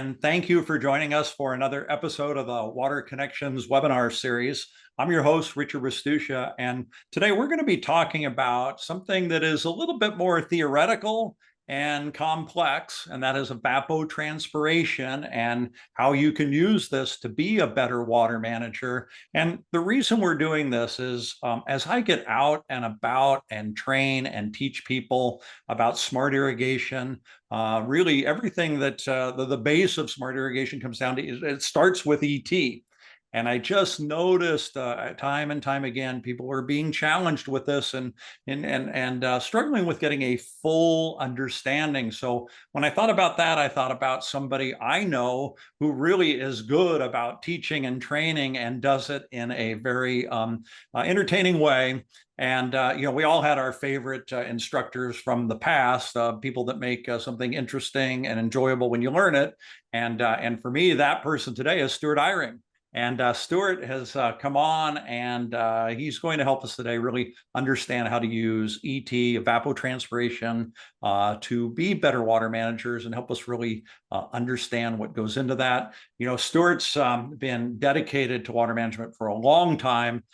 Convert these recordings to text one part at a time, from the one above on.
and thank you for joining us for another episode of the Water Connections webinar series. I'm your host, Richard Restuccia, and today we're going to be talking about something that is a little bit more theoretical and complex, and that is evapotranspiration and how you can use this to be a better water manager. And the reason we're doing this is as I get out and about and train and teach people about smart irrigation, really everything that the base of smart irrigation comes down to is it starts with ET. And I just noticed time and time again, people are being challenged with this and struggling with getting a full understanding. So when I thought about that, I thought about somebody I know who really is good about teaching and training and does it in a very entertaining way. And we all had our favorite instructors from the past, people that make something interesting and enjoyable when you learn it. And for me, that person today is Stuart Eyring. And Stuart has come on, and he's going to help us today really understand how to use ET, evapotranspiration, to be better water managers and help us really understand what goes into that. Stuart's been dedicated to water management for a long time.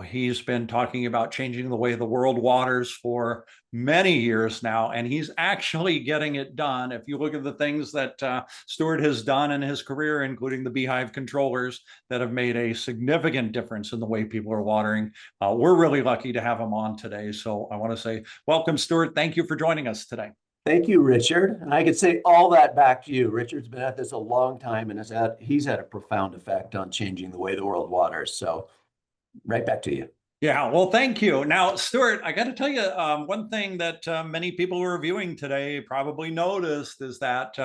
He's been talking about changing the way the world waters for many years now, and he's actually getting it done. If you look at the things that Stuart has done in his career, including the beehive controllers that have made a significant difference in the way people are watering, we're really lucky to have him on today. So I want to say, welcome, Stuart. Thank you for joining us today. Thank you, Richard. And I could say all that back to you. Richard's been at this a long time, and he's had a profound effect on changing the way the world waters. So right back to you. Yeah, well, thank you. Now, Stuart, I got to tell you, one thing that many people who are viewing today probably noticed is that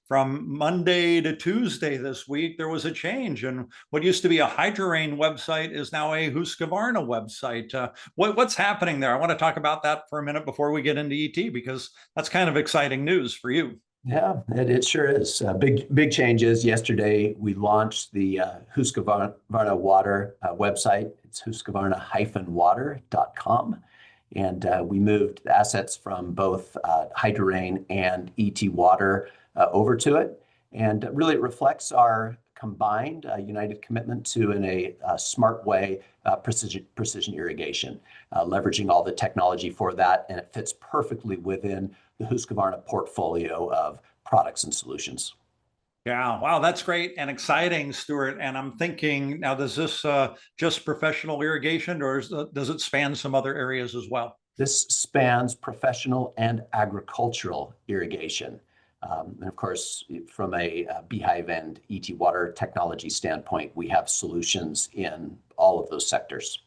from Monday to Tuesday this week, there was a change. And what used to be a HydroRain website is now a Husqvarna website. What's happening there? I want to talk about that for a minute before we get into ET, because that's kind of exciting news for you. Yeah, it sure is. Big changes. Yesterday, we launched the Husqvarna Water website. It's husqvarna-water.com. And we moved the assets from both HydroRain and ET Water over to it. And really, it reflects our combined united commitment to, in a smart way, precision irrigation, leveraging all the technology for that. And it fits perfectly within the Husqvarna portfolio of products and solutions. Yeah, wow, that's great and exciting, Stuart. And I'm thinking now, does this just professional irrigation, or does it span some other areas as well? This spans professional and agricultural irrigation. And of course, from a beehive and ET Water technology standpoint, we have solutions in all of those sectors.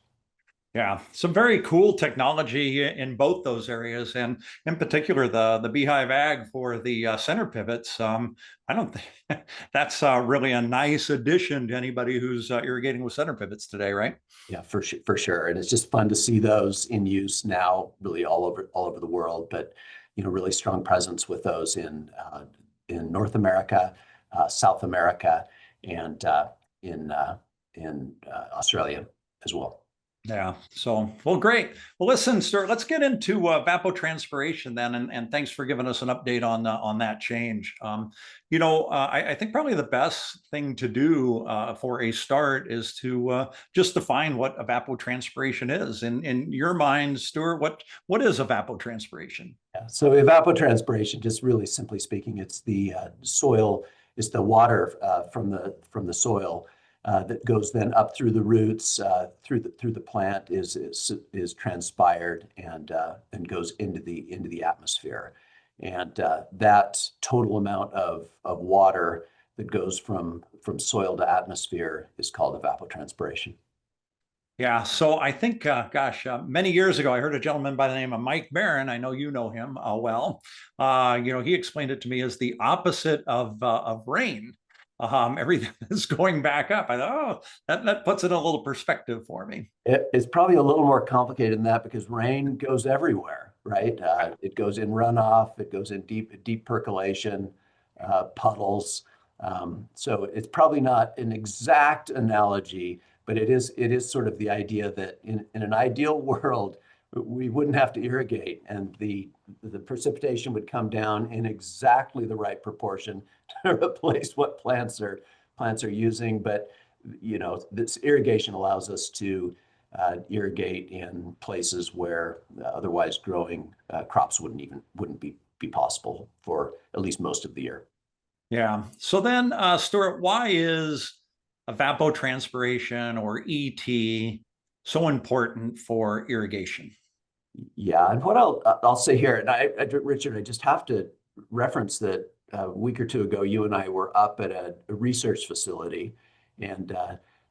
Yeah, some very cool technology in both those areas, and in particular the beehive ag for the center pivots. I don't think that's really a nice addition to anybody who's irrigating with center pivots today, right? Yeah, for sure. And it's just fun to see those in use now, really all over the world. But really strong presence with those in North America, South America, and in Australia as well. Yeah. So, well, great. Well, listen, Stuart, let's get into evapotranspiration then, and thanks for giving us an update on that change. I think probably the best thing to do for a start is to just define what evapotranspiration is. In your mind, Stuart, what is evapotranspiration? Yeah. So evapotranspiration, just really simply speaking, it's the soil, it's the water from the soil. That goes then up through the roots, through the plant, is transpired and goes into the atmosphere, and that total amount of water that goes from soil to atmosphere is called evapotranspiration. Yeah, so I think, many years ago, I heard a gentleman by the name of Mike Barron. I know you know him well. He explained it to me as the opposite of rain. Everything is going back up. I thought, oh, that puts it in a little perspective for me. It's probably a little more complicated than that because rain goes everywhere, right? It goes in runoff, it goes in deep percolation, puddles. So it's probably not an exact analogy, but it is sort of the idea that in an ideal world, we wouldn't have to irrigate, and the precipitation would come down in exactly the right proportion replace what plants are using. But this irrigation allows us to irrigate in places where otherwise growing crops wouldn't be possible for at least most of the year. Yeah. So then, Stuart, why is evapotranspiration or ET so important for irrigation? Yeah, and what I'll say here, and Richard, I just have to reference that a week or two ago, you and I were up at a research facility, and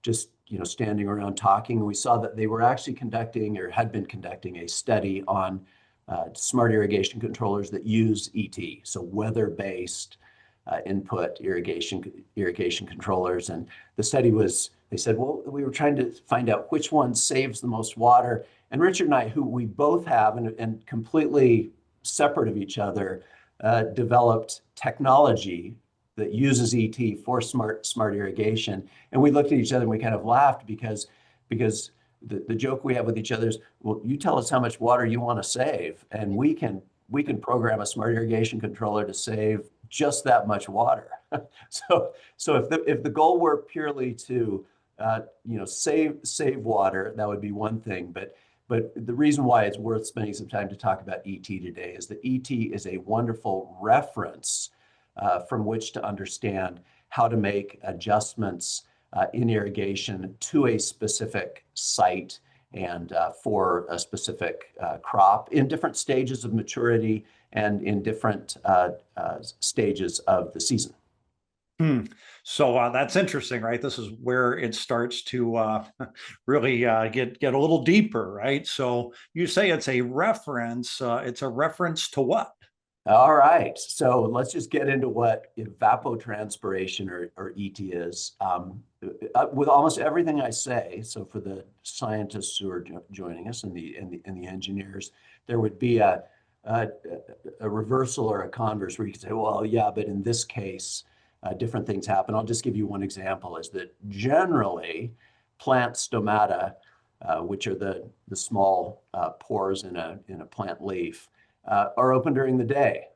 just standing around talking, and we saw that they were actually conducting or had been conducting a study on smart irrigation controllers that use ET, so weather-based input irrigation controllers. And the study was, they said, well, we were trying to find out which one saves the most water. And Richard and I, who we both have and completely separate of each other, developed technology that uses ET for smart irrigation. And we looked at each other and we kind of laughed because the joke we have with each other is, well, you tell us how much water you want to save, and we can program a smart irrigation controller to save just that much water. So if the goal were purely to save water, that would be one thing. But the reason why it's worth spending some time to talk about ET today is that ET is a wonderful reference from which to understand how to make adjustments in irrigation to a specific site and for a specific crop in different stages of maturity and in different stages of the season. So that's interesting, right? This is where it starts to really get a little deeper, right? So you say it's a reference. It's a reference to what? All right, so let's just get into what evapotranspiration or ET is. With almost everything I say, so for the scientists who are joining us and the engineers, there would be a reversal or a converse where you could say, well, yeah, but in this case, different things happen. I'll just give you one example: is that generally plant stomata, which are the small pores in a plant leaf, are open during the day.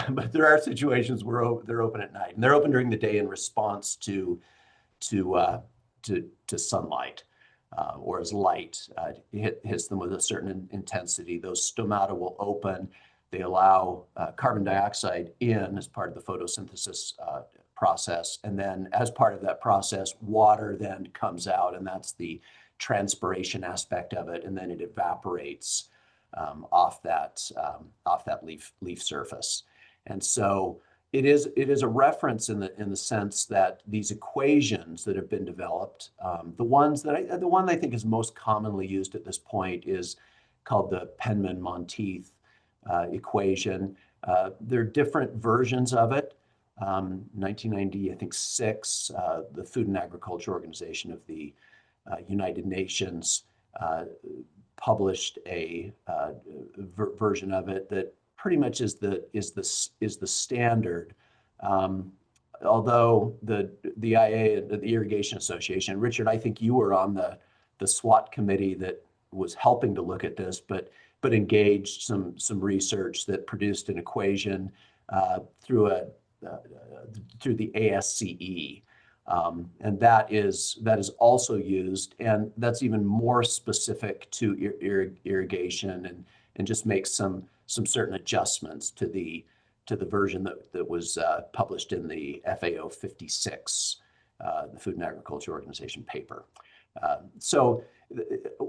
But there are situations where they're open at night, and they're open during the day in response to sunlight, or as light hits them with a certain intensity. Those stomata will open. They allow carbon dioxide in as part of the photosynthesis process, and then as part of that process, water then comes out, and that's the transpiration aspect of it, and then it evaporates off that leaf surface. And so it is a reference in the sense that these equations that have been developed, the one I think is most commonly used at this point is called the Penman-Monteith equation. There are different versions of it. 1990, I think the Food and Agriculture Organization of the United Nations published a version of it that pretty much is the standard. Although the IA, the Irrigation Association, Richard, I think you were on the SWAT committee that was helping to look at this, but engaged some research that produced an equation through the ASCE. And that is also used, and that's even more specific to irrigation, and just makes some certain adjustments to the version that was published in the FAO 56, the Food and Agriculture Organization paper. So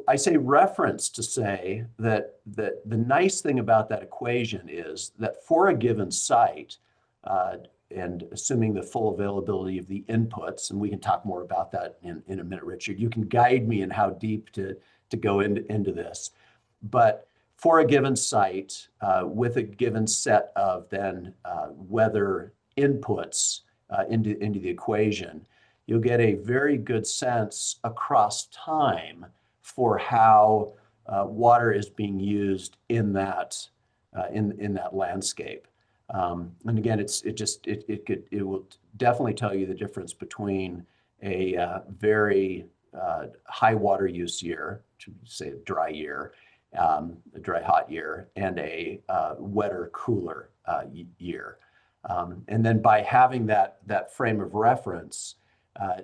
I say reference to say that the nice thing about that equation is that for a given site, and assuming the full availability of the inputs, and we can talk more about that in a minute, Richard, you can guide me in how deep to go into this. But for a given site, with a given set of then weather inputs into the equation, you'll get a very good sense across time for how water is being used in that landscape. And again, it will definitely tell you the difference between a very high water use year, to say a dry year, a dry hot year, and a wetter cooler year. And then by having that frame of reference,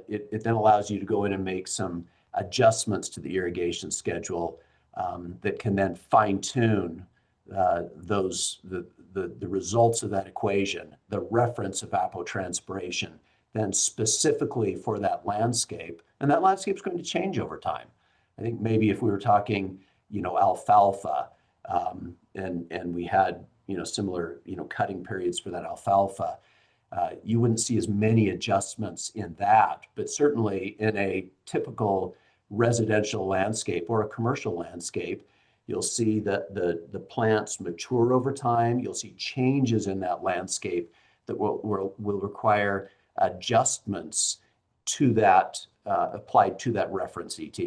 it then allows you to go in and make some adjustments to the irrigation schedule that can then fine tune the results of that equation, the reference evapotranspiration, then specifically for that landscape. And that landscape is going to change over time. I think maybe if we were talking, alfalfa, and we had, similar, cutting periods for that alfalfa, you wouldn't see as many adjustments in that, but certainly in a typical residential landscape or a commercial landscape, you'll see that the plants mature over time. You'll see changes in that landscape that will require adjustments to that, applied to that reference ET.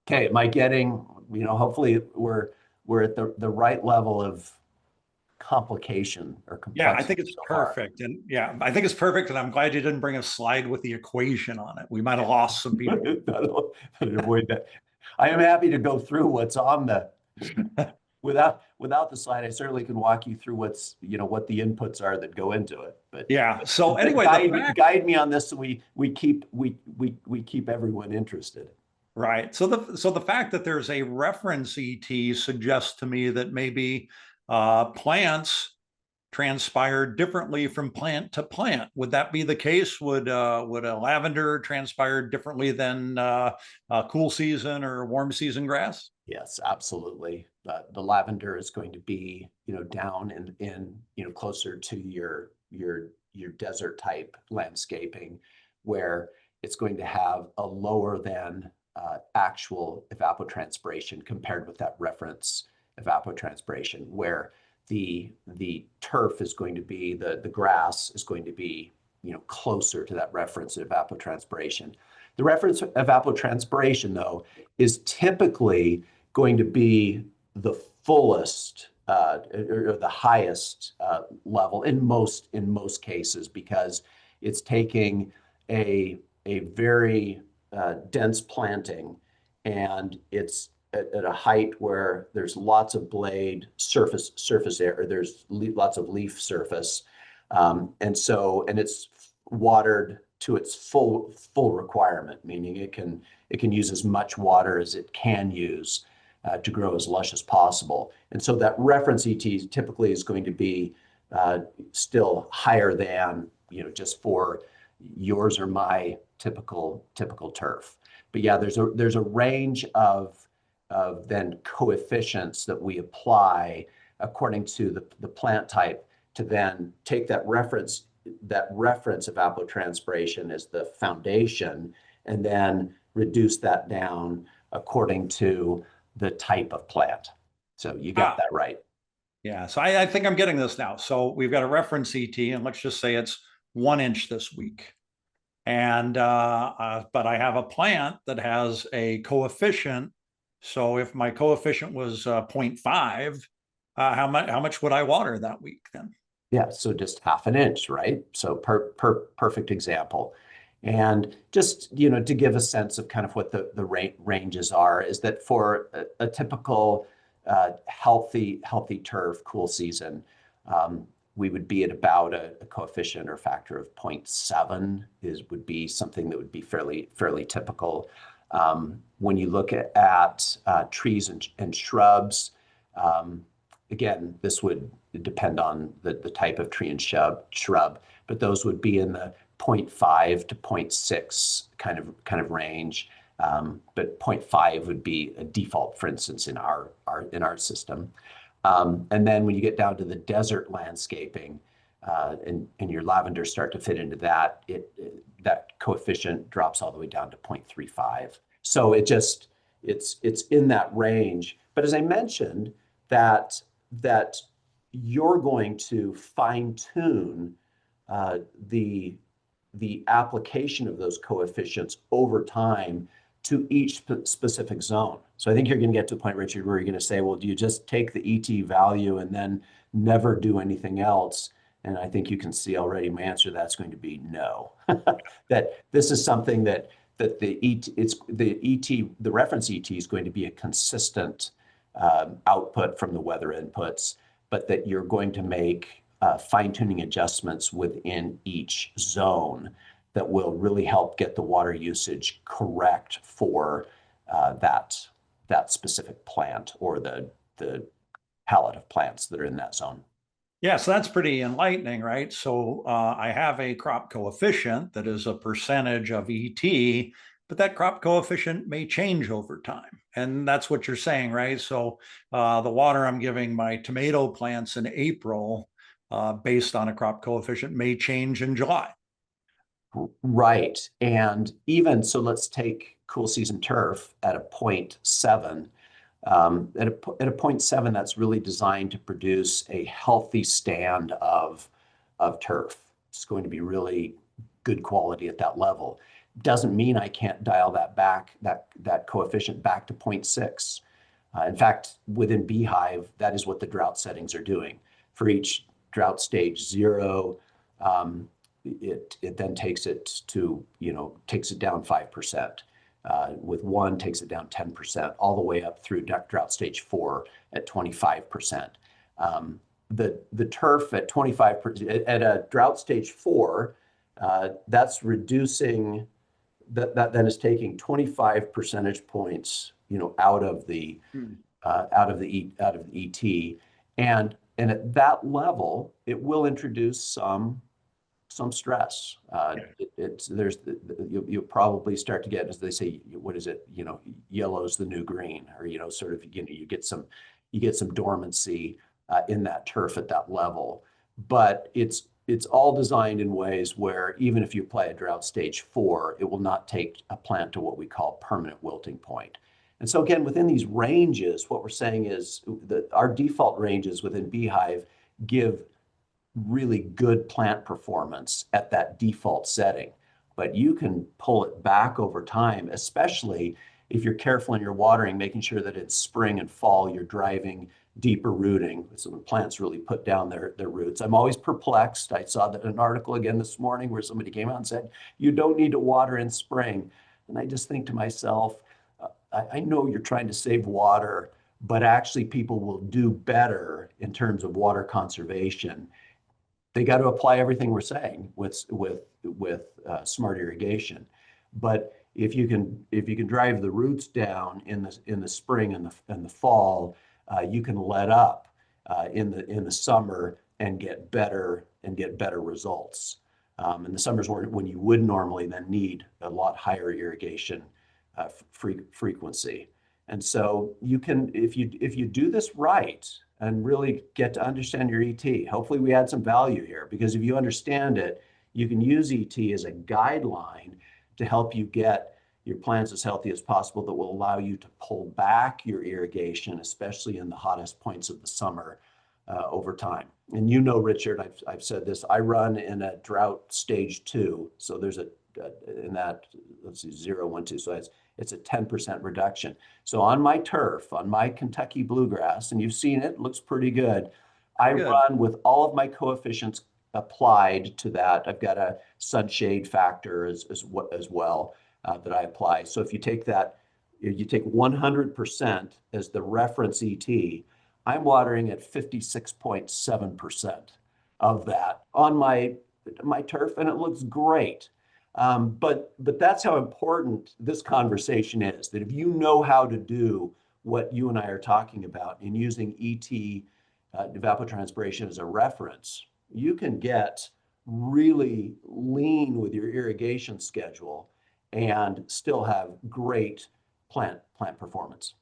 Okay, am I getting, hopefully we're at the right level of complication or Yeah, I complexity think it's so far. perfect. And yeah, I think it's perfect. And I'm glad you didn't bring a slide with the equation on it. We might have lost some people. That'll avoid that. I am happy to go through what's on the without the slide. I certainly can walk you through what the inputs are that go into it. But yeah. So anyway, guide me on this so we keep everyone interested. Right. So the fact that there's a reference ET suggests to me that maybe plants transpire differently from plant to plant. Would that be the case? Would a lavender transpire differently than a cool season or warm season grass? Yes, absolutely. The lavender is going to be, down in closer to your desert type landscaping, where it's going to have a lower than actual evapotranspiration compared with that reference evapotranspiration, where the turf is going to be, the grass is going to be, closer to that reference evapotranspiration. The reference evapotranspiration, though, is typically going to be the fullest or the highest level in most cases, because it's taking a very dense planting, and it's at a height where there's lots of blade surface area, there's lots of leaf surface, and it's watered to its full requirement, meaning it can use as much water as it can use to grow as lush as possible. And so that reference ET typically is going to be still higher than, just for yours or my typical turf. But yeah, there's a range of then coefficients that we apply according to the plant type to then take that reference evapotranspiration as the foundation, and then reduce that down according to the type of plant. So you got that right. Yeah. So I think I'm getting this now. So we've got a reference ET, and let's just say it's 1 inch this week. And but I have a plant that has a coefficient. So if my coefficient was 0.5, how much would I water that week then? Yeah, so just 1/2 inch, right? So perfect example. And just, to give a sense of kind of what the ranges are, is that for a typical healthy turf, cool season, we would be at about a coefficient or factor of 0.7 would be something that would be fairly typical. When you look at trees and shrubs, again, this would depend on the type of tree and shrub, but those would be in the 0.5 to 0.6 kind of range. But 0.5 would be a default, for instance, in our system. And then when you get down to the desert landscaping, and your lavender start to fit into that, that coefficient drops all the way down to 0.35. So it's in that range. But as I mentioned, that you're going to fine tune the application of those coefficients over time to each specific zone. So I think you're going to get to a point, Richard, where you're going to say, well, do you just take the ET value and then never do anything else? And I think you can see already my answer to that's going to be no. That this is something that the reference ET is going to be a consistent output from the weather inputs, but that you're going to make fine-tuning adjustments within each zone that will really help get the water usage correct for that specific plant or the palette of plants that are in that zone. Yeah, so that's pretty enlightening, right? So I have a crop coefficient that is a percentage of ET, but that crop coefficient may change over time. And that's what you're saying, right? So the water I'm giving my tomato plants in April, based on a crop coefficient, may change in July. Right. And even so, let's take cool season turf at a 0.7. At a 0.7, that's really designed to produce a healthy stand of turf. It's going to be really good quality at that level. Doesn't mean I can't dial that back, that coefficient back to 0.6. In fact, within Beehive, that is what the drought settings are doing. For each drought stage 0, it then takes it to, takes it down 5%. With 1, takes it down 10%, all the way up through drought stage 4 at 25%. The turf at 25%, at a drought stage 4, that's reducing, that then is taking 25 percentage points, out of the ET, and at that level, it will introduce some stress. You'll probably start to get, as they say, what is it? Yellow's the new green, or sort of you get some dormancy in that turf at that level. But it's all designed in ways where even if you apply a drought stage 4, it will not take a plant to what we call permanent wilting point. And so again, within these ranges, what we're saying is that our default ranges within Beehive give really good plant performance at that default setting. But you can pull it back over time, especially if you're careful in your watering, making sure that it's spring and fall, you're driving deeper rooting. So the plants really put down their roots. I'm always perplexed. I saw that an article again this morning where somebody came out and said, you don't need to water in spring. And I just think to myself, I know you're trying to save water, but actually people will do better in terms of water conservation. They got to apply everything we're saying with smart irrigation. But if you can drive the roots down in the spring and the fall, you can let up in the summer and get better results. In the summers when you would normally then need a lot higher irrigation frequency. And so you can, if you do this right and really get to understand your ET, hopefully we add some value here, because if you understand it, you can use ET as a guideline to help you get your plants as healthy as possible, that will allow you to pull back your irrigation, especially in the hottest points of the summer over time. And Richard, I've said this, I run in a drought stage 2. So there's in that, let's see, 0, 1, 2. So it's a 10% reduction. So on my turf, on my Kentucky bluegrass, and you've seen it, looks pretty good. I run with all of my coefficients applied to that. I've got a sunshade factor as well that I apply. So if you take 100% as the reference ET, I'm watering at 56.7% of that on my turf, and it looks great. But that's how important this conversation is, that if you know how to do what you and I are talking about in using ET, evapotranspiration, as a reference, you can get really lean with your irrigation schedule and still have great plant performance.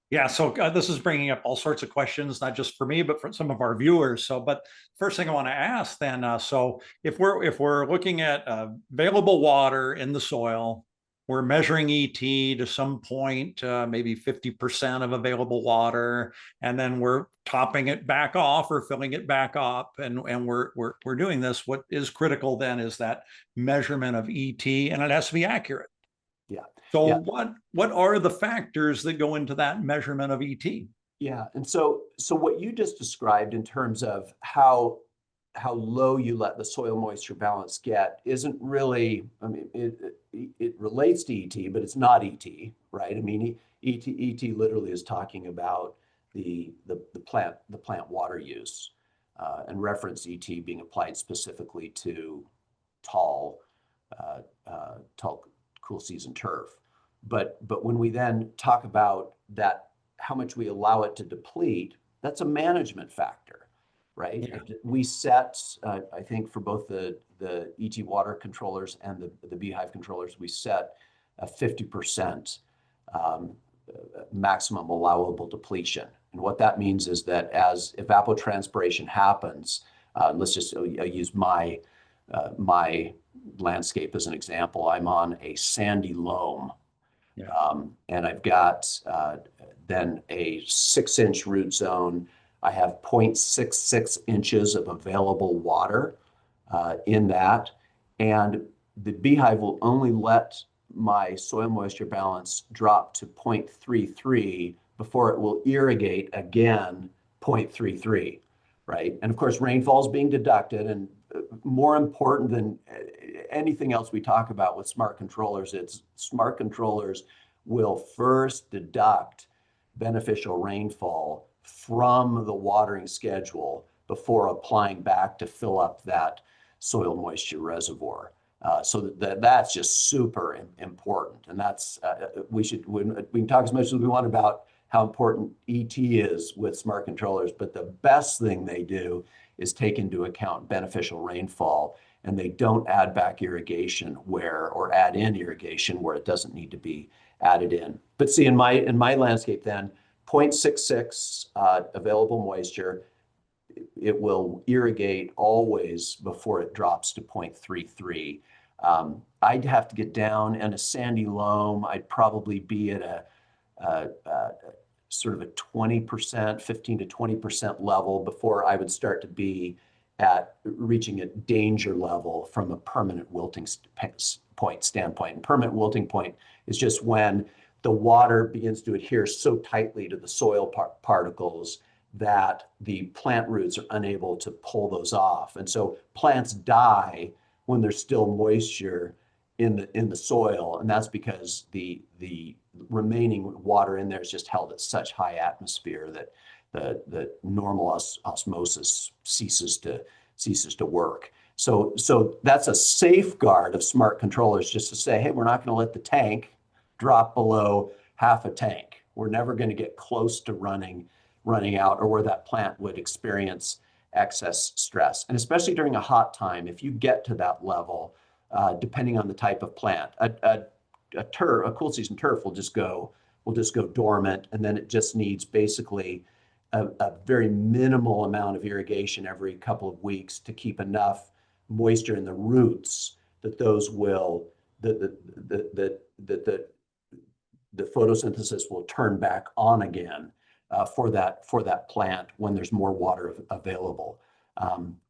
Yeah, so this is bringing up all sorts of questions, not just for me, but for some of our viewers. So, but first thing I want to ask then, so if we're looking at available water in the soil, we're measuring ET to some point, maybe 50% of available water, and then we're topping it back off or filling it back up, and we're doing this. What is critical then is that measurement of ET, and it has to be accurate. Yeah. So yeah. what are the factors that go into that measurement of ET? Yeah, and so what you just described in terms of how low you let the soil moisture balance get isn't really, I mean, it relates to ET, but it's not ET, right? I mean, ET literally is talking about the plant water use. and reference ET being applied specifically to tall, tall cool season turf. But when we then talk about that, how much we allow it to deplete, that's a management factor, right? Yeah. We set, I think for both the ET water controllers and the beehive controllers, we set a 50% maximum allowable depletion. And what that means is that as evapotranspiration happens, let's just use my landscape as an example. I'm on a sandy loam, Yeah. and I've got then a 6-inch root zone. I have 0.66 inches of available water in that, and the beehive will only let my soil moisture balance drop to 0.33 before it will irrigate again 0.33, right? And of course, rainfall is being deducted, and more important than anything else we talk about with smart controllers, it's smart controllers will first deduct beneficial rainfall from the watering schedule before applying back to fill up that soil moisture reservoir. So that's just super important. And that's, we can talk as much as we want about how important ET is with smart controllers, but the best thing they do is take into account beneficial rainfall, and they don't add back irrigation or add in irrigation where it doesn't need to be added in. But see, in my landscape then, 0.66 available moisture, it will irrigate always before it drops to 0.33. I'd have to get down in a sandy loam. I'd probably be at a sort of a 20%, 15 to 20% level before I would start to be at reaching a danger level from a permanent wilting point standpoint. And permanent wilting point is just when the water begins to adhere so tightly to the soil particles that the plant roots are unable to pull those off. And so plants die when there's still moisture in the soil, and that's because the remaining water in there is just held at such high atmosphere that the normal osmosis ceases to work. So that's a safeguard of smart controllers, just to say, hey, we're not going to let the tank drop below half a tank. We're never going to get close to running out, or where that plant would experience excess stress. And especially during a hot time, if you get to that level, depending on the type of plant, a cool season turf will just go dormant, and then it just needs basically a very minimal amount of irrigation every couple of weeks to keep enough moisture in the roots that the photosynthesis will turn back on again for that plant when there's more water available.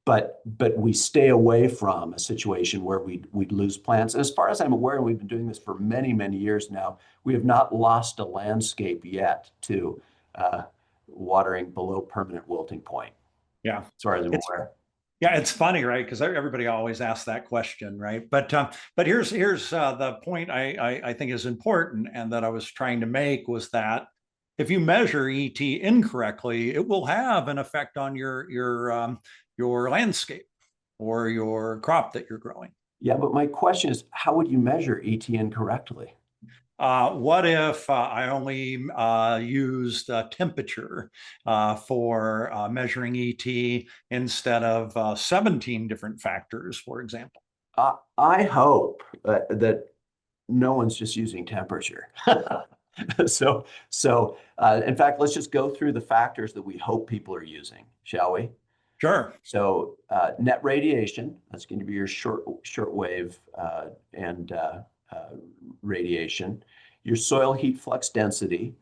But we stay away from a situation where we'd lose plants. And as far as I'm aware, and we've been doing this for many, many years now, we have not lost a landscape yet to watering below permanent wilting point, Yeah. as far as I'm aware. Yeah, it's funny, right? Because everybody always asks that question, right? But here's the point I think is important, and that I was trying to make, was that if you measure ET incorrectly, it will have an effect on your landscape or your crop that you're growing. Yeah, but my question is, how would you measure ET incorrectly? What if I only used temperature for measuring ET instead of 17 different factors, for example? I hope that no one's just using temperature. So in fact, let's just go through the factors that we hope people are using, shall we? Sure. So net radiation, that's going to be your short wave and radiation. Your soil heat flux density,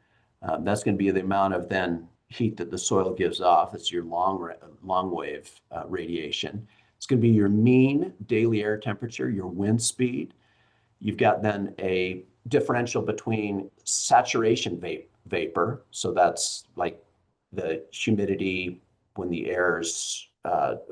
that's going to be the amount of then heat that the soil gives off. That's your long wave radiation. It's going to be your mean daily air temperature, your wind speed. You've got then a differential between saturation vapor. So that's like the humidity when the air's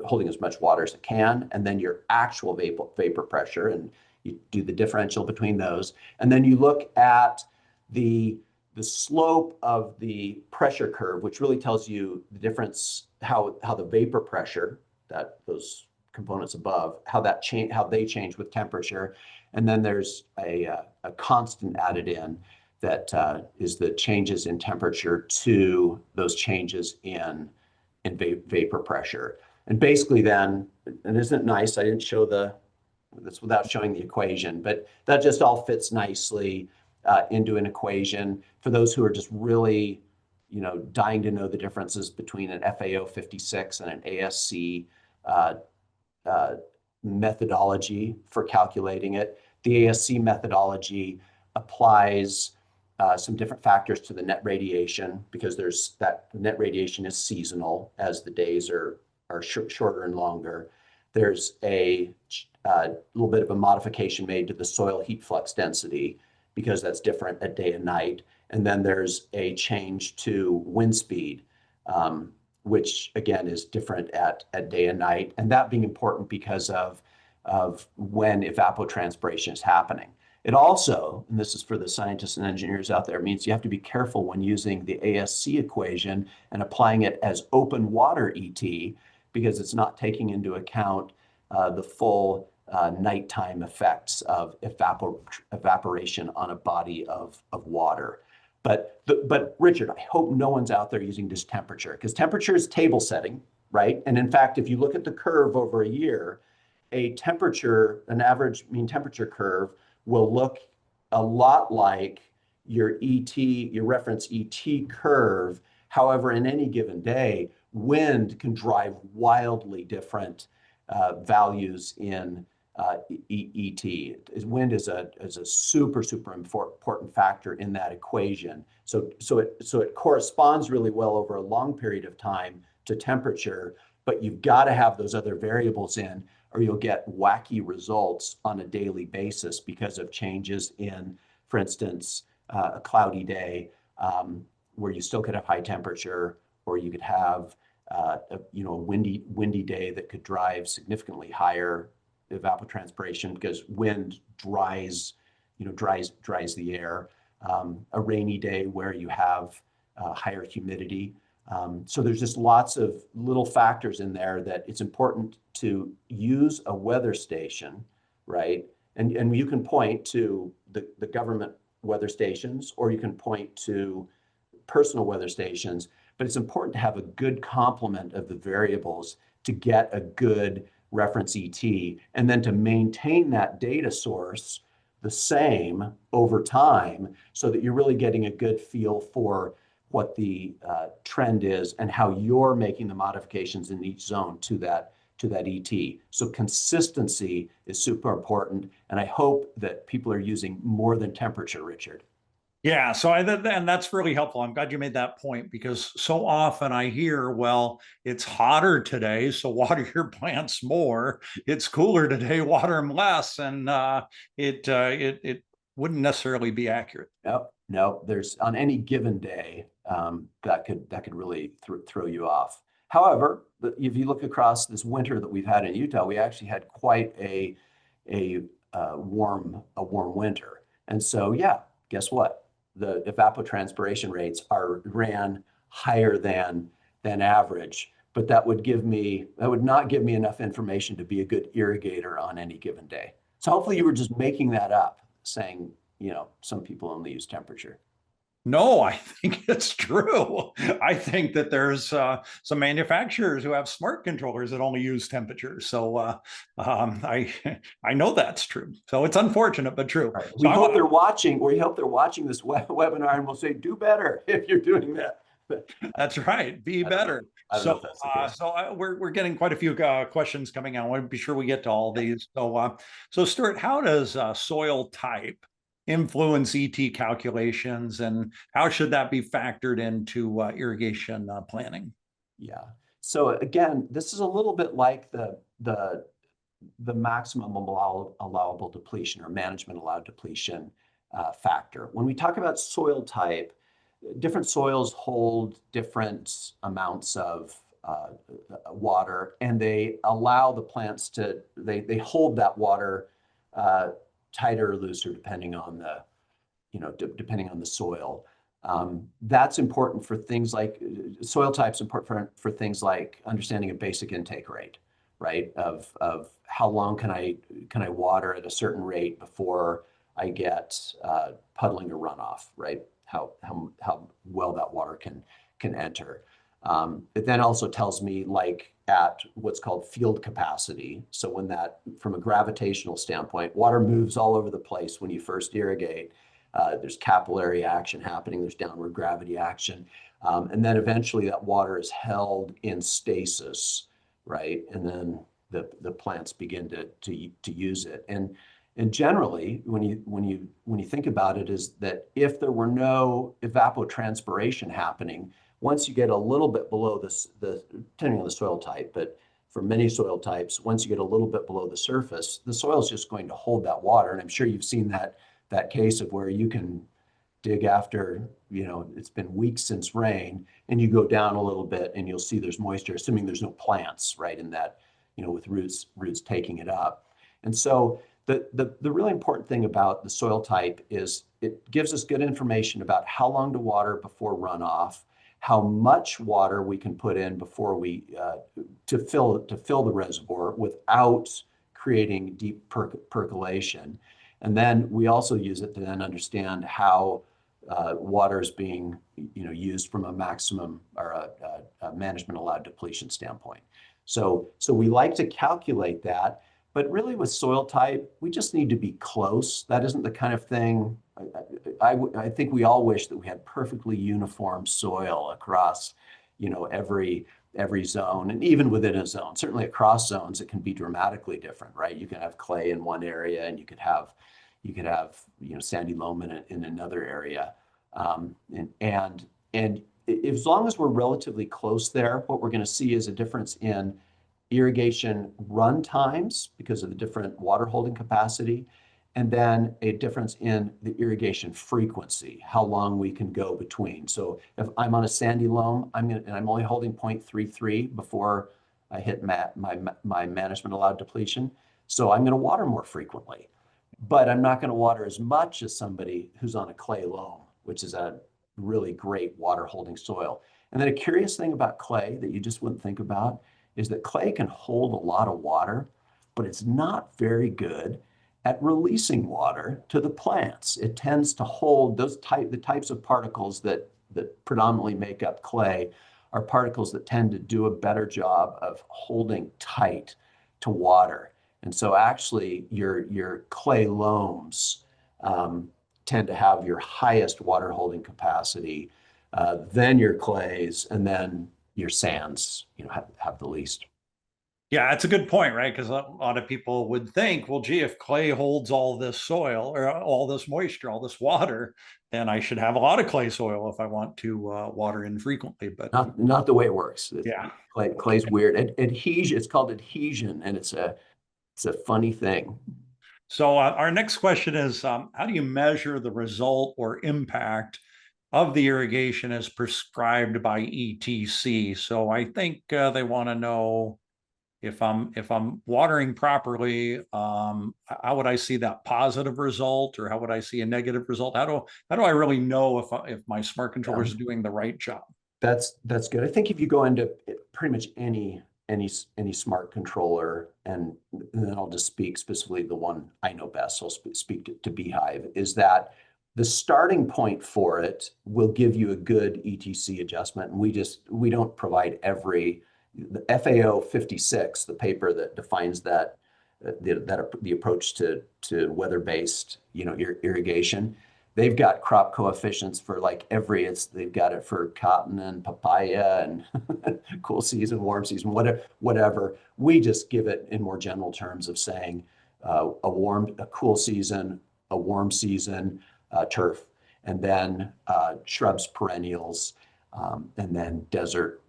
holding as much water as it can, and then your actual vapor pressure, and you do the differential between those. And then you look at the the slope of the pressure curve, which really tells you the difference, how the vapor pressure, that those components above, how they change with temperature. And then there's a constant added in that is the changes in temperature to those changes in vapor pressure. And basically then, and isn't it nice? I didn't show this without showing the equation, but that just all fits nicely into an equation. For those who are just really, dying to know the differences between an FAO 56 and an ASC uh, uh, methodology for calculating it. The ASC methodology applies some different factors to the net radiation, because there's that net radiation is seasonal as the days are shorter and longer. There's a little bit of a modification made to the soil heat flux density, because that's different at day and night. And then there's a change to wind speed, which again is different at day and night. And that being important because of when evapotranspiration is happening. It also, and this is for the scientists and engineers out there, means you have to be careful when using the ASC equation and applying it as open water ET, because it's not taking into account the full nighttime effects of evaporation on a body of water. But Richard, I hope no one's out there using just temperature, because temperature is table setting, right? And in fact, if you look at the curve over a year, an average mean temperature curve will look a lot like your reference ET curve. However, in any given day, wind can drive wildly different values in ET. Wind is a super important factor in that equation. So it corresponds really well over a long period of time to temperature, but you've got to have those other variables in, or you'll get wacky results on a daily basis because of changes in, for instance, a cloudy day where you still could have high temperature, or you could have a windy day that could drive significantly higher evapotranspiration, because wind dries the air. A rainy day where you have higher humidity. So there's just lots of little factors in there that it's important to use a weather station, right? And you can point to the government weather stations, or you can point to personal weather stations, but it's important to have a good complement of the variables to get a good reference ET, and then to maintain that data source the same over time, so that you're really getting a good feel for what the trend is and how you're making the modifications in each zone to that ET. So consistency is super important, and I hope that people are using more than temperature, Richard. Yeah, so and that's really helpful. I'm glad you made that point, because so often I hear, well, it's hotter today, so water your plants more. It's cooler today, water them less, and it wouldn't necessarily be accurate. No. There's, on any given day, that could really throw you off. However, if you look across this winter that we've had in Utah, we actually had quite a warm winter, and so yeah, guess what? The evapotranspiration rates ran higher than average, but that would not give me enough information to be a good irrigator on any given day. So hopefully you were just making that up, saying, some people only use temperature. No, I think it's true. I think that there's some manufacturers who have smart controllers that only use temperature. So I know that's true. So it's unfortunate, but true. Right. So We hope they're watching this webinar, and we'll say, do better if you're doing that. That's right. Be better. I don't know if that's the case. We're getting quite a few questions coming out. I want to be sure we get to all these. So Stuart, how does soil type influence ET calculations, and how should that be factored into irrigation planning? Yeah. So again, this is a little bit like the maximum allowable depletion, or management allowed depletion factor. When we talk about soil type, different soils hold different amounts of water, and they allow the plants they hold that water tighter or looser depending on the soil. That's important for things like soil types, important for things like understanding a basic intake rate, right? Of how long can I water at a certain rate before I get puddling or runoff, right? How well that water can enter. It then also tells me like at what's called field capacity. So when that, from a gravitational standpoint, water moves all over the place when you first irrigate. There's capillary action happening, there's downward gravity action. And then eventually that water is held in stasis, right? And then the plants begin to use it. And generally, when you think about it, is that if there were no evapotranspiration happening, once you get a little bit below this, depending on the soil type, but for many soil types, once you get a little bit below the surface, the soil is just going to hold that water. And I'm sure you've seen that case of where you can dig after, it's been weeks since rain, and you go down a little bit and you'll see there's moisture, assuming there's no plants, right, in that, with roots taking it up. And so the really important thing about the soil type is it gives us good information about how long to water before runoff, how much water we can put in before we to fill the reservoir without creating deep percolation. And then we also use it to then understand how water is being used from a maximum or a management allowed depletion standpoint. So we like to calculate that, but really with soil type, we just need to be close. That isn't the kind of thing, I think we all wish that we had perfectly uniform soil across, every zone, and even within a zone. Certainly across zones, it can be dramatically different, right? You can have clay in one area, and you could have sandy loam in another area, and as long as we're relatively close there, what we're going to see is a difference in irrigation run times because of the different water holding capacity, and then a difference in the irrigation frequency, how long we can go between. So if I'm on a sandy loam, and I'm only holding 0.33 before I hit my management allowed depletion. So I'm going to water more frequently, but I'm not going to water as much as somebody who's on a clay loam, which is a really great water holding soil. And then a curious thing about clay that you just wouldn't think about is that clay can hold a lot of water, but it's not very good at releasing water to the plants. It tends to hold the types of particles that predominantly make up clay are particles that tend to do a better job of holding tight to water. And so actually your clay loams tend to have your highest water holding capacity, then your clays, and then your sands, have the least. Yeah, it's a good point, right? Because a lot of people would think, well, gee, if clay holds all this soil or all this moisture, all this water, then I should have a lot of clay soil if I want to water infrequently. But Not the way it works. yeah. Clay's weird. Adhesion, it's called adhesion, and it's a funny thing. So our next question is, how do you measure the result or impact of the irrigation as prescribed by ETC? So I think they want to know if I'm watering properly, how would I see that positive result, or how would I see a negative result? How do I really know if my smart controller is doing the right job? That's good. I think if you go into pretty much any smart controller, and then I'll just speak specifically the one I know best. So I'll speak to Beehive. Is that the starting point for it will give you a good ETC adjustment, and we don't provide the FAO 56, the paper that defines that the approach to weather-based irrigation. They've got crop coefficients for like they've got it for cotton and papaya and cool season, warm season, whatever. We just give it in more general terms of saying a cool season, a warm season, turf, and then shrubs, perennials, and then desert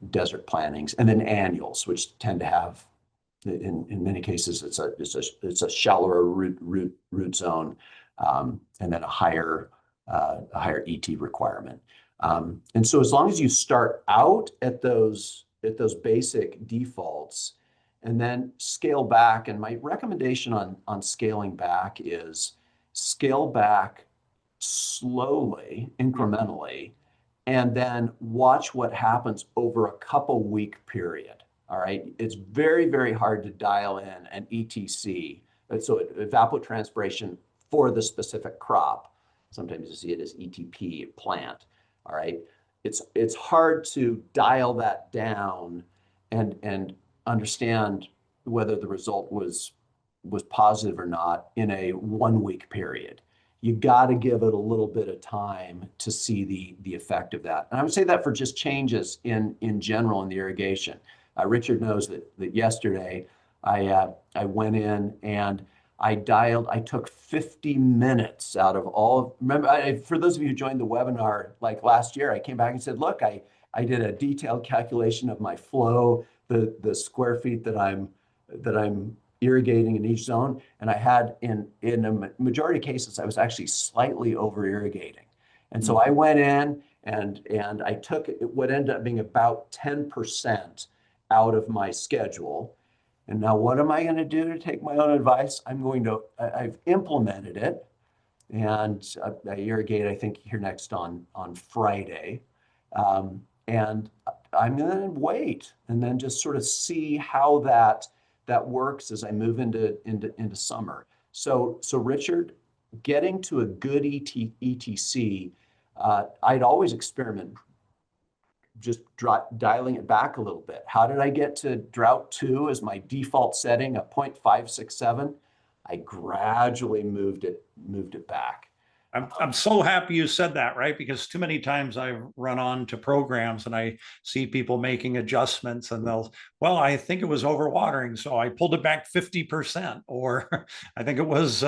plantings, and then annuals, which tend to have, in many cases, it's a shallower root zone, and then a higher ET requirement. And so as long as you start out at those basic defaults and then scale back, and my recommendation on scaling back is scale back slowly, incrementally, and then watch what happens over a couple week period. All right. It's very, very hard to dial in an ETC. So evapotranspiration for the specific crop. Sometimes you see it as ETP, plant. All right. It's hard to dial that down and understand whether the result was positive or not in a 1 week period. You got to give it a little bit of time to see the effect of that. And I would say that for just changes in general in the irrigation. Richard knows that yesterday I went in and I took 50 minutes out of all. Remember, for those of you who joined the webinar like last year, I came back and said, look, I did a detailed calculation of my flow, the square feet that I'm irrigating in each zone. And I had in a majority of cases, I was actually slightly over irrigating. And so I went in and I took what ended up being about 10% out of my schedule. And now what am I going to do to take my own advice? I've implemented it, and I irrigate, I think, here next on Friday. And I'm going to wait and then just sort of see how that works as I move into summer. So Richard, getting to a good ETC, I'd always experiment just dialing it back a little bit. How did I get to drought 2 as my default setting, a 0.567? I gradually moved it back. I'm so happy you said that, right? Because too many times I've run on to programs and I see people making adjustments and well, I think it was overwatering, so I pulled it back 50%, or I think it was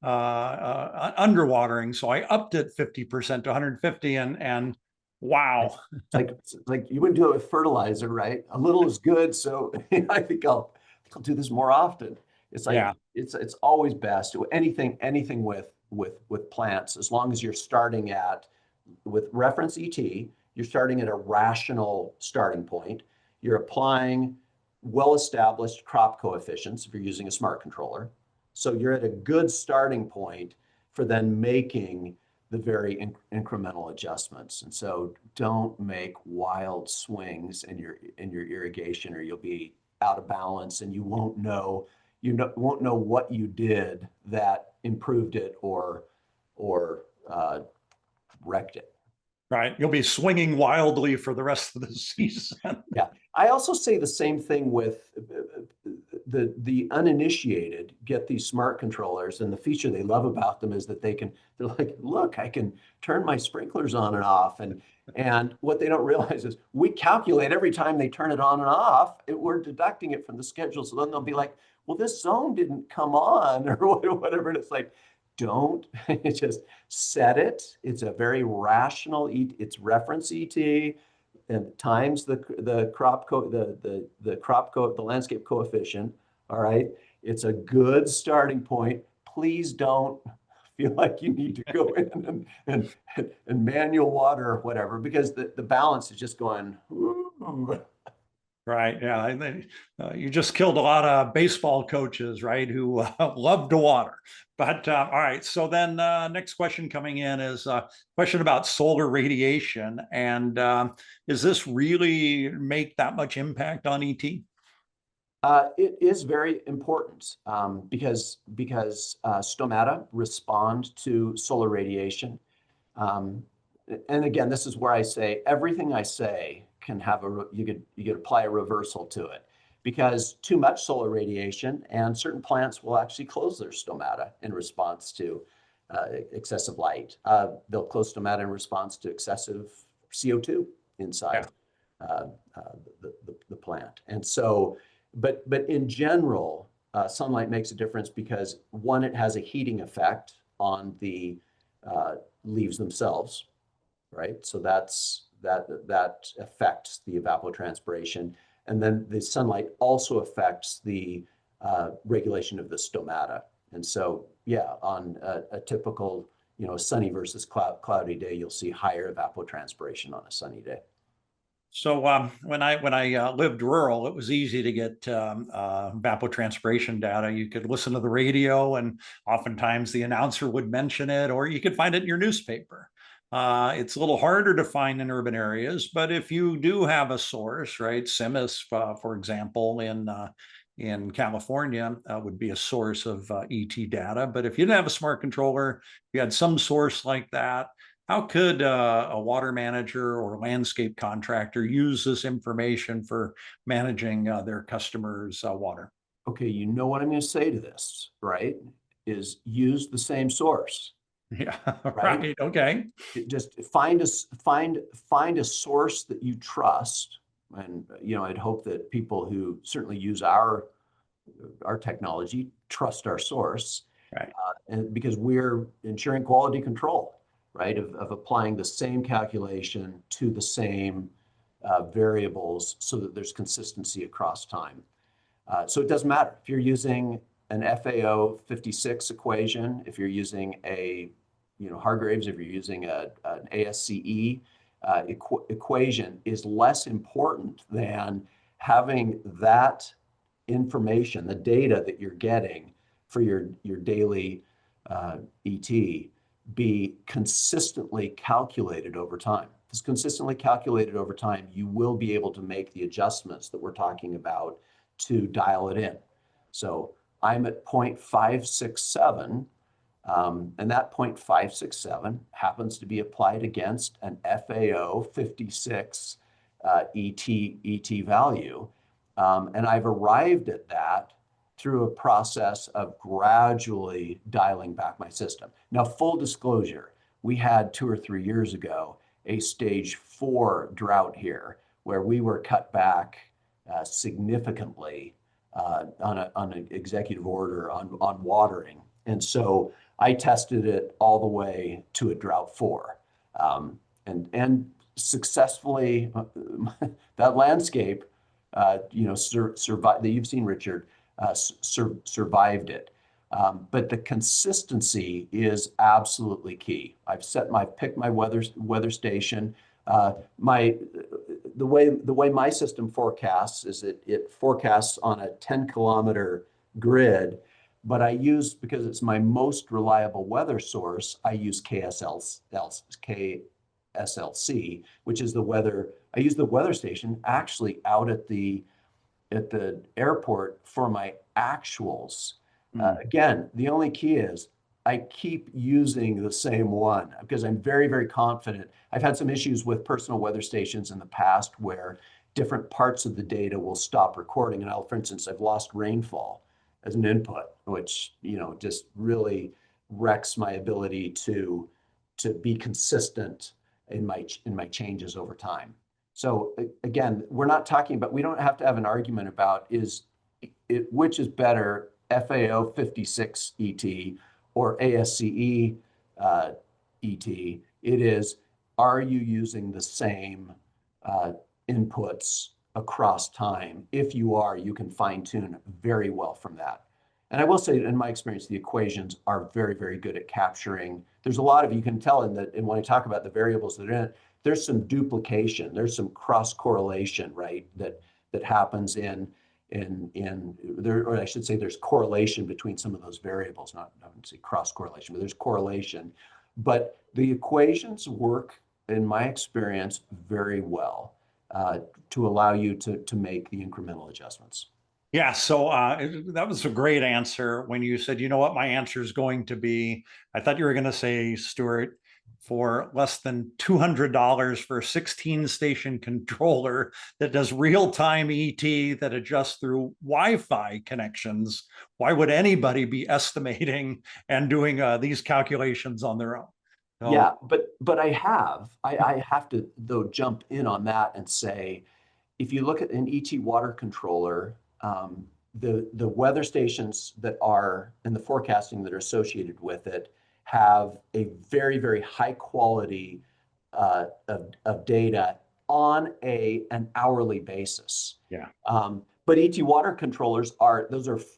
underwatering, so I upped it 50% to 150, and wow. It's like you wouldn't do it with fertilizer, right? A little is good, so I think I'll do this more often. It's like, yeah, it's always best anything with plants, as long as you're starting with reference ET, you're starting at a rational starting point. You're applying well-established crop coefficients if you're using a smart controller. So you're at a good starting point for then making the very incremental adjustments. And so don't make wild swings in your irrigation, or you'll be out of balance and you won't know what you did that improved it or wrecked it. right. You'll be swinging wildly for the rest of the season. Yeah. I also say the same thing with the uninitiated get these smart controllers, and the feature they love about them is that they're like, look, I can turn my sprinklers on and off. And what they don't realize is we calculate every time they turn it on and off, we're deducting it from the schedule. So then they'll be like, well, this zone didn't come on or whatever. And it's like, don't just set it. It's a very rational, it's reference ET and times the landscape coefficient. All right. It's a good starting point. Please don't feel like you need to go in and manual water or whatever, because the balance is just going, ooh. Right. Yeah. You just killed a lot of baseball coaches, right, who love to water. But all right. So then next question coming in is a question about solar radiation. And does this really make that much impact on ET? It is very important because stomata respond to solar radiation. And again, this is where I say everything I say can have you could apply a reversal to it, because too much solar radiation and certain plants will actually close their stomata in response to excessive light. They'll close stomata in response to excessive CO2 inside the plant. And so, but in general, sunlight makes a difference because, one, it has a heating effect on the leaves themselves, right? So that affects the evapotranspiration. And then the sunlight also affects the regulation of the stomata. And so, yeah, on a typical, sunny versus cloudy day, you'll see higher evapotranspiration on a sunny day. So when I lived rural, it was easy to get evapotranspiration data. You could listen to the radio, and oftentimes the announcer would mention it, or you could find it in your newspaper. It's a little harder to find in urban areas, but if you do have a source, right, CIMIS, for example, in California, would be a source of ET data. But if you didn't have a smart controller, you had some source like that, how could a water manager or landscape contractor use this information for managing their customers' water? Okay, you know what I'm going to say to this, right? Is use the same source, Yeah, right? right. Okay. Just find a source that you trust, and I'd hope that people who certainly use our technology trust our source, Right. and because we're ensuring quality control, right? Of applying the same calculation to the same variables so that there's consistency across time. So it doesn't matter if you're using an FAO 56 equation, if you're using Hargreaves, if you're using an ASCE equation is less important than having that information, the data that you're getting for your daily ET be consistently calculated over time. If it's consistently calculated over time, you will be able to make the adjustments that we're talking about to dial it in. So I'm at 0.567, and that 0.567 happens to be applied against an FAO 56 ET value. And I've arrived at that through a process of gradually dialing back my system. Now, full disclosure, we had 2 or 3 years ago a stage 4 drought here where we were cut back significantly on an executive order on watering. And so I tested it all the way to a drought 4, and successfully that landscape, survived that you've seen, Richard, survived it. But the consistency is absolutely key. Picked my weather station. The way my system forecasts is it forecasts on a 10-kilometer grid, but because it's my most reliable weather source, I use KSLC, which is the weather. I use the weather station actually out at the airport for my actuals. Again, the only key is I keep using the same one because I'm very, very confident. I've had some issues with personal weather stations in the past where different parts of the data will stop recording. And for instance, I've lost rainfall as an input, which, just really wrecks my ability to be consistent in my changes over time. So again, we don't have to have an argument about which is better, FAO 56 ET or ASCE ET. It is, are you using the same inputs across time? If you are, you can fine tune very well from that. And I will say, in my experience, the equations are very, very good at capturing. There's a lot of, you can tell and when I talk about the variables that are in it, there's some duplication, there's some cross correlation, right? That happens in there, or I should say, there's correlation between some of those variables. I wouldn't say cross correlation, but there's correlation. But the equations work, in my experience, very well to allow you to make the incremental adjustments. Yeah, so that was a great answer when you said, you know what, my answer is going to be. I thought you were going to say, Stuart, for less than $200 for a 16-station controller that does real-time ET that adjusts through Wi-Fi connections. Why would anybody be estimating and doing these calculations on their own? So, Yeah, but I have to, though, jump in on that and say, if you look at an ET water controller, the weather stations that are and the forecasting that are associated with it have a very, very high quality of data on an hourly basis. yeah. But ET water controllers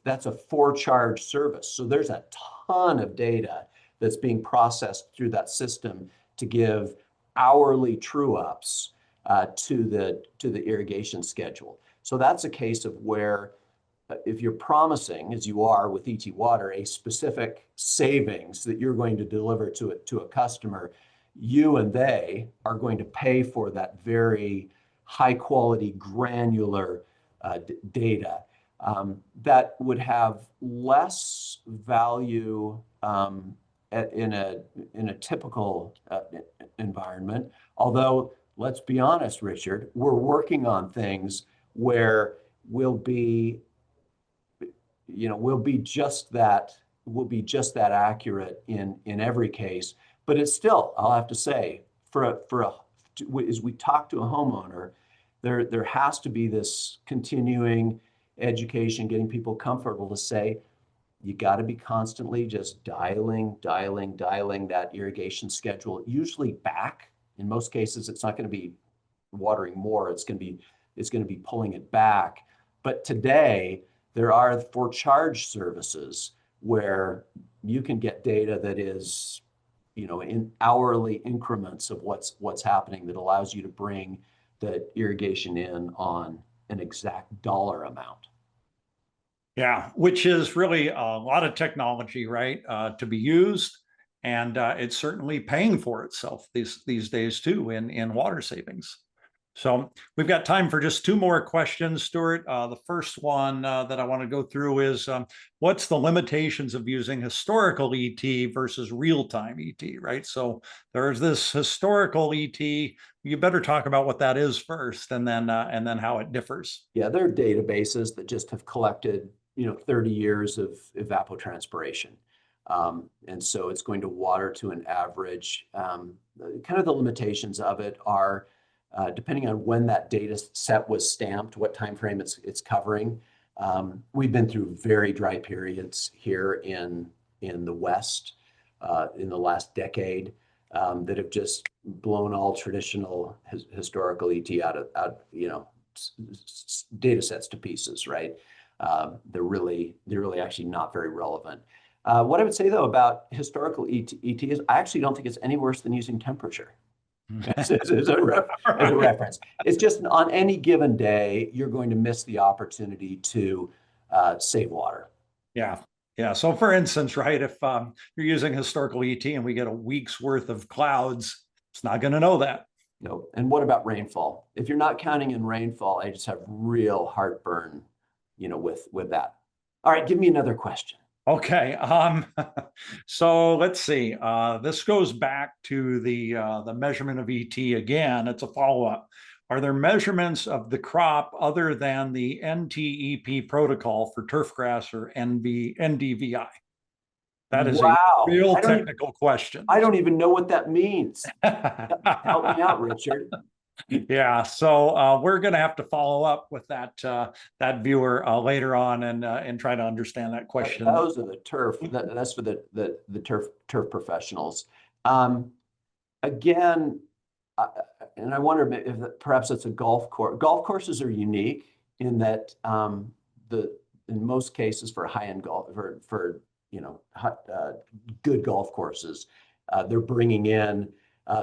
that's a for charge service. So there's a ton of data that's being processed through that system to give hourly true ups to the irrigation schedule. So that's a case of where if you're promising, as you are with ET Water, a specific savings that you're going to deliver to a customer, you and they are going to pay for that very high quality granular data that would have less value in a typical environment. Although, let's be honest, Richard, we're working on things where we'll be, we'll be just that, accurate in every case. But it's still, I'll have to say, as we talk to a homeowner, there has to be this continuing education, getting people comfortable to say, you got to be constantly just dialing that irrigation schedule, usually back. In most cases, it's not going to be watering more. It's going to be pulling it back. But today, there are for charge services where you can get data that is, in hourly increments of what's happening, that allows you to bring the irrigation in on an exact dollar amount. Yeah, which is really a lot of technology, right, to be used, and it's certainly paying for itself these days too in water savings. So we've got time for just two more questions, Stuart. The first one that I want to go through is what's the limitations of using historical ET versus real-time ET, right? So there's this historical ET. You better talk about what that is first, and then how it differs. Yeah, there are databases that just have collected 30 years of evapotranspiration. And so it's going to water to an average. Kind of the limitations of it are, depending on when that data set was stamped, what time frame it's covering. We've been through very dry periods here in the West in the last decade that have just blown all traditional historical ET out data sets to pieces, right? They're really actually not very relevant. What I would say though about historical ET is I actually don't think it's any worse than using temperature as a reference. It's just on any given day, you're going to miss the opportunity to save water. Yeah. Yeah. So for instance, right, if you're using historical ET and we get a week's worth of clouds, it's not going to know that. No. And what about rainfall? If you're not counting in rainfall, I just have real heartburn, with that. All right, give me another question. Okay. So let's see. This goes back to the measurement of ET again. It's a follow-up. Are there measurements of the crop other than the NTEP protocol for turfgrass or NDVI? That is a real technical question. I don't even know what that means. Help me out, Richard. Yeah, so we're going to have to follow up with that viewer later on and try to understand that question. Those are the turf. That's for the turf professionals. Again, and I wonder if perhaps it's a golf course. Golf courses are unique in that in most cases for high-end golf for good golf courses, they're bringing in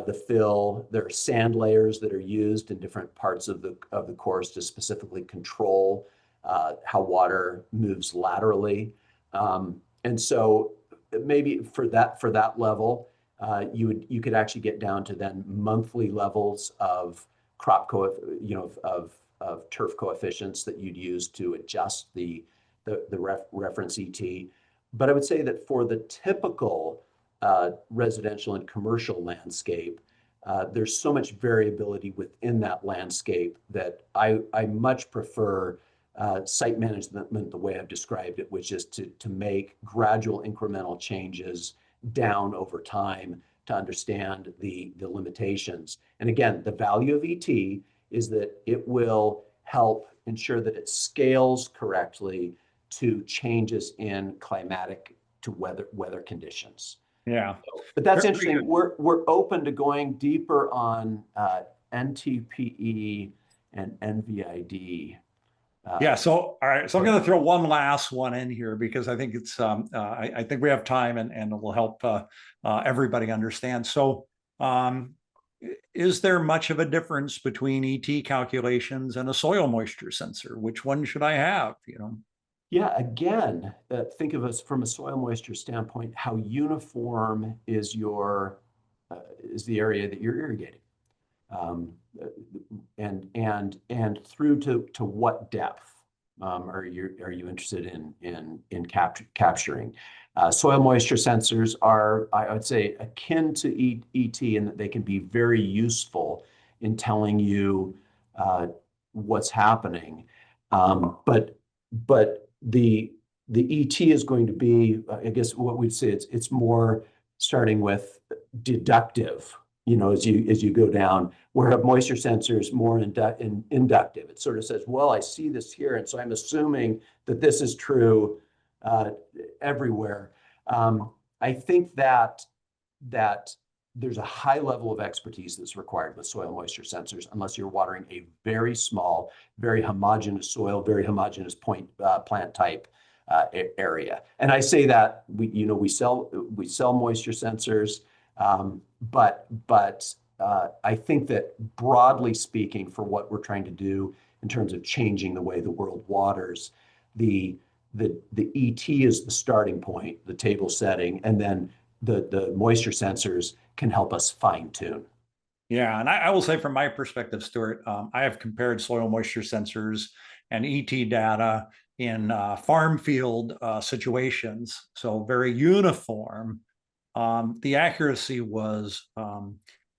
the fill. There are sand layers that are used in different parts of the course to specifically control how water moves laterally. And so maybe for that level, you could actually get down to then monthly levels of of turf coefficients that you'd use to adjust the reference ET. But I would say that for the typical residential and commercial landscape, there's so much variability within that landscape that I much prefer site management the way I've described it, which is to make gradual incremental changes down over time to understand the limitations. And again, the value of ET is that it will help ensure that it scales correctly to changes in climatic to weather conditions. Yeah. But that's interesting. We're open to going deeper on NTPE and NVID. Yeah. So, all right. So I'm going to throw one last one in here because I think it's, I think we have time and it will help everybody understand. So, is there much of a difference between ET calculations and a soil moisture sensor? Which one should I have? Yeah, again, think of us from a soil moisture standpoint, how uniform is your is the area that you're irrigating. Um, and through to what depth are you interested in capturing? Soil moisture sensors are, I would say, akin to ET in that they can be very useful in telling you what's happening. But the ET is going to be, I guess, what we'd say it's more starting with deductive. As you go down, where a moisture sensor is more inductive. It sort of says, well, I see this here, and so I'm assuming that this is true everywhere. I think that there's a high level of expertise that's required with soil moisture sensors, unless you're watering a very small, very homogeneous soil, very homogeneous plant type area. And I say that we sell moisture sensors. But I think that broadly speaking, for what we're trying to do in terms of changing the way the world waters, the ET is the starting point, the table setting, and then the moisture sensors can help us fine tune. Yeah, and I will say from my perspective, Stuart, I have compared soil moisture sensors and ET data in farm field situations, so very uniform. The accuracy was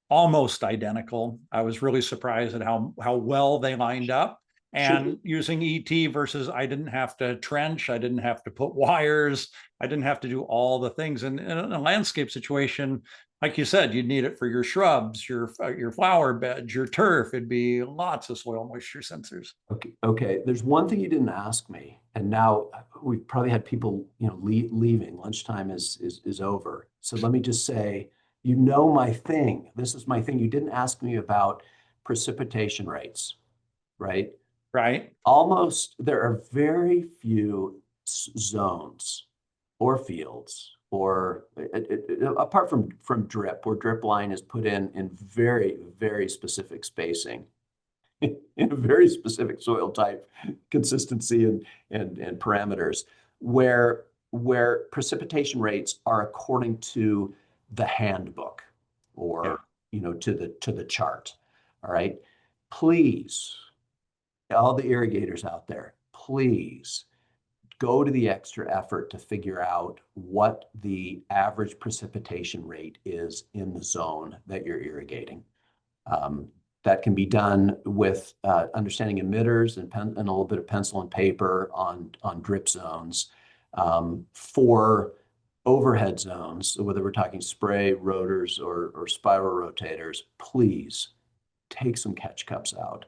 almost identical. I was really surprised at how well they lined up. And using ET versus I didn't have to trench, I didn't have to put wires, I didn't have to do all the things. And in a landscape situation, like you said, you'd need it for your shrubs, your flower beds, your turf. It'd be lots of soil moisture sensors. Okay. There's one thing you didn't ask me, and now we've probably had people, leaving. Lunchtime is over. So let me just say, my thing. This is my thing. You didn't ask me about precipitation rates, right? Right. There are very few zones or fields or apart from drip, where drip line is put in very, very specific spacing in a very specific soil type, consistency and parameters, where precipitation rates are according to the handbook or to the chart. All right. Please, all the irrigators out there, please go to the extra effort to figure out what the average precipitation rate is in the zone that you're irrigating. That can be done with understanding emitters and a little bit of pencil and paper on drip zones. For overhead zones, so whether we're talking spray rotors or spiral rotators, please take some catch cups out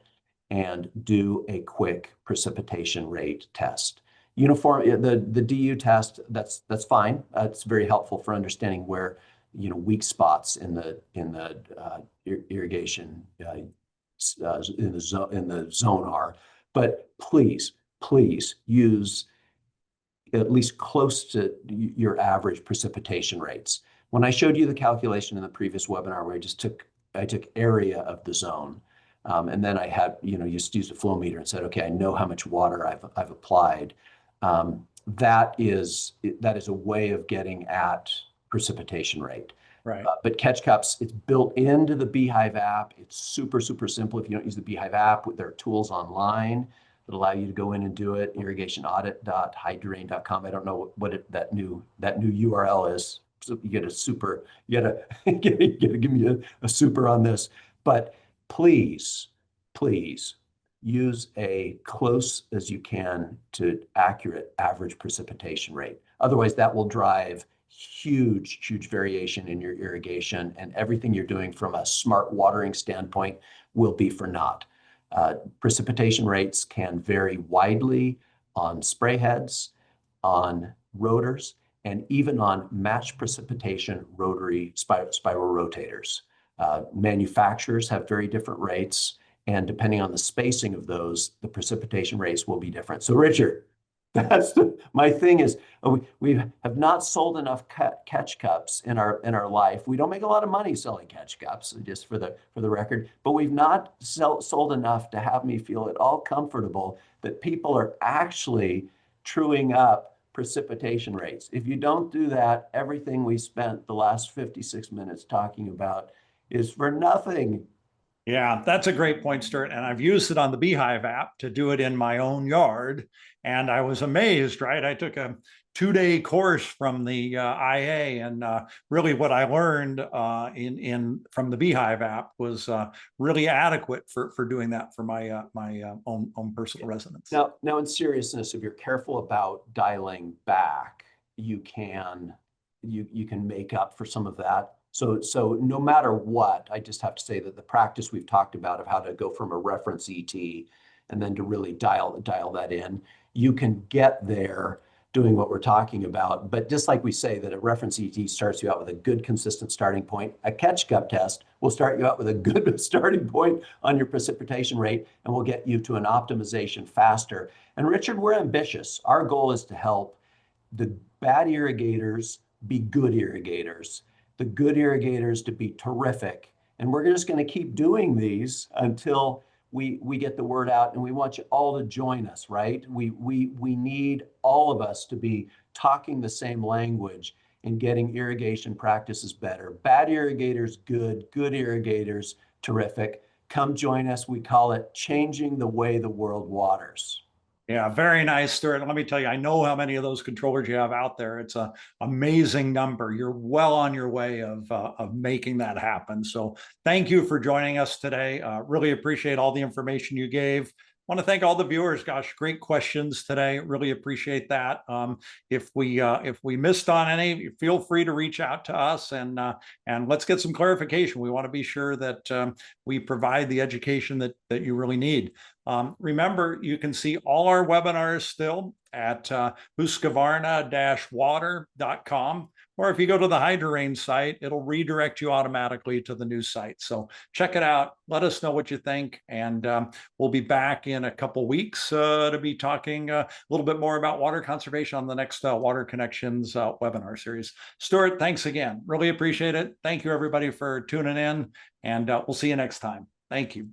and do a quick precipitation rate test. The DU test, that's fine. It's very helpful for understanding where weak spots in the irrigation in the zone are. But please use at least close to your average precipitation rates. When I showed you the calculation in the previous webinar, where I took area of the zone, and then I had just used a flow meter and said, okay, I know how much water I've applied. That is a way of getting at precipitation rate. Right. But catch cups, it's built into the Beehive app. It's super, super simple. If you don't use the Beehive app, there are tools online that allow you to go in and do it. irrigationaudit.hydrorain.com. I don't know what that new URL is. So you gotta give me a super on this. But please use a close as you can to accurate average precipitation rate. Otherwise, that will drive huge variation in your irrigation, and everything you're doing from a smart watering standpoint will be for naught. Precipitation rates can vary widely on spray heads, on rotors, and even on match precipitation rotary spiral rotators. Manufacturers have very different rates, and depending on the spacing of those, the precipitation rates will be different. So Richard, my thing is, we have not sold enough catch cups in our life. We don't make a lot of money selling catch cups, just for the record, but we've not sold enough to have me feel at all comfortable that people are actually truing up precipitation rates. If you don't do that, everything we spent the last 56 minutes talking about is for nothing. Yeah, that's a great point, Stuart. And I've used it on the Beehive app to do it in my own yard. And I was amazed, right? I took a 2-day course from the IA, and really what I learned in from the Beehive app was really adequate for doing that for my own personal residence. Now, in seriousness, if you're careful about dialing back, you can make up for some of that. So no matter what, I just have to say that the practice we've talked about of how to go from a reference ET and then to really dial that in, you can get there doing what we're talking about. But just like we say that a reference ET starts you out with a good, consistent starting point, a catch-up test will start you out with a good starting point on your precipitation rate, and will get you to an optimization faster. And Richard, we're ambitious. Our goal is to help the bad irrigators be good irrigators, the good irrigators to be terrific. And we're just going to keep doing these until we get the word out, and we want you all to join us, right? We need all of us to be talking the same language and getting irrigation practices better. Bad irrigators, good irrigators, terrific. Come join us. We call it changing the way the world waters. Yeah, very nice, Stuart. Let me tell you, I know how many of those controllers you have out there. It's an amazing number. You're well on your way of making that happen. So thank you for joining us today. Really appreciate all the information you gave. Want to thank all the viewers. Gosh, great questions today. Really appreciate that. If we missed on any, feel free to reach out to us, and let's get some clarification. We want to be sure that we provide the education that you really need. Remember, you can see all our webinars still at husqvarna-water.com, or if you go to the Hydrarain site, it'll redirect you automatically to the new site. So check it out. Let us know what you think, and we'll be back in a couple weeks to be talking a little bit more about water conservation on the next Water Connections webinar series. Stuart, thanks again. Really appreciate it. Thank you, everybody, for tuning in, and we'll see you next time. Thank you.